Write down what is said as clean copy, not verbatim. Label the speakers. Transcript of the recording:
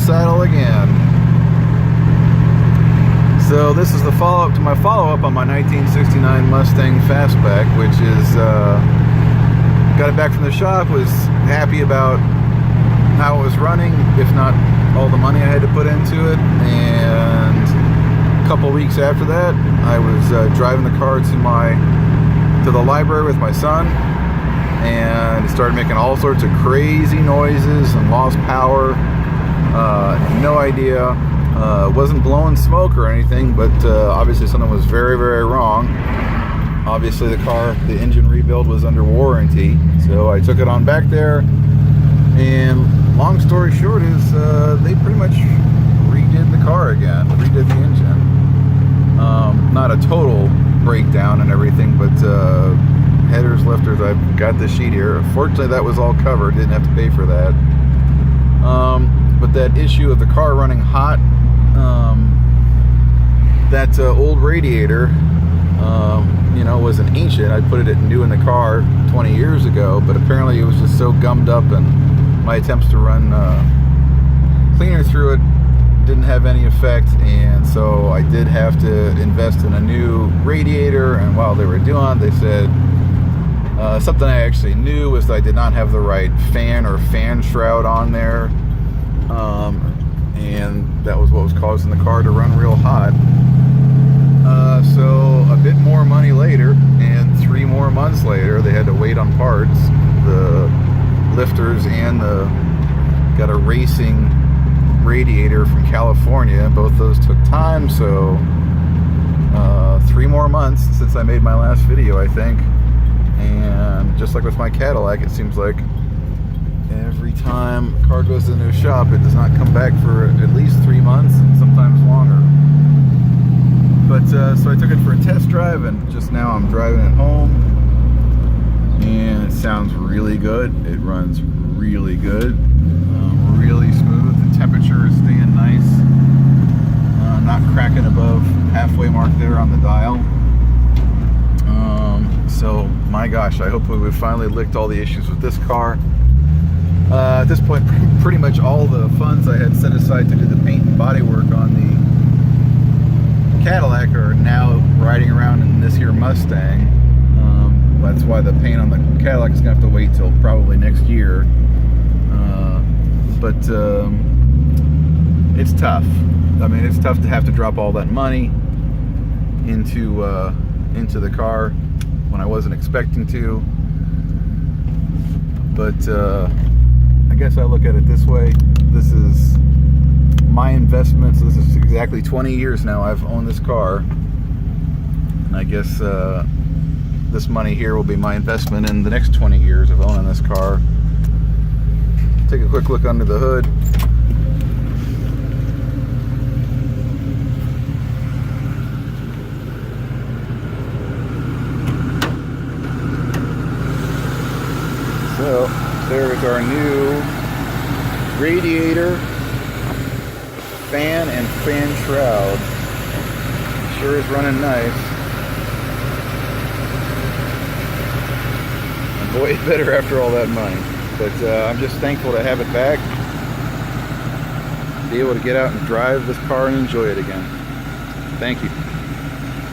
Speaker 1: saddle again. So this is the follow-up to my follow-up on my 1969 Mustang Fastback, which is, got it back from the shop, was happy about how it was running, if not all the money I had to put into it. And a couple weeks after that, I was driving the car to the library with my son, and it started making all sorts of crazy noises and lost power. No idea. Wasn't blowing smoke or anything, but obviously something was very, very wrong. Obviously the engine rebuild was under warranty, so I took it on back there, and long story short is they pretty much redid the car again, redid the engine. Not a total breakdown and everything, but headers, lifters, I've got the sheet here. Fortunately that was all covered, didn't have to pay for that. But that issue of the car running hot, that old radiator, you know, was an ancient. I put it new in the car 20 years ago, but apparently it was just so gummed up, and my attempts to run cleaner through it didn't have any effect, and so I did have to invest in a new radiator. And while they were doing it, they said something I actually knew was that I did not have the right fan or fan shroud on there, and that was what was causing the car to run real hot. So a bit more money later, and 3 more months later, they had to wait on parts. The lifters and got a racing radiator from California. Both those took time, so 3 more months since I made my last video, I think. And just like with my Cadillac, it seems like every time a car goes to the new shop, it does not come back for at least 3 months, and sometimes longer. But so I took it for a test drive, and just now I'm driving it home, and it sounds really good. It runs really good, really smooth. The temperature is staying nice, not cracking above halfway mark there on the dial. So my gosh, I hope we've finally licked all the issues with this car. At this point, pretty much all the funds I had set aside to do the paint and body work on the Cadillac are now riding around in this here Mustang. That's why the paint on the Cadillac is going to have to wait till probably next year. But it's tough. I mean, it's tough to have to drop all that money into the car when I wasn't expecting to. But I guess I look at it this way. This is my investment. So this is exactly 20 years now I've owned this car. And I guess this money here will be my investment in the next 20 years of owning this car. Take a quick look under the hood. So there's our new radiator, fan, and fan shroud. Sure is running nice. And boy, it's better after all that money. But I'm just thankful to have it back, be able to get out and drive this car and enjoy it again. Thank you.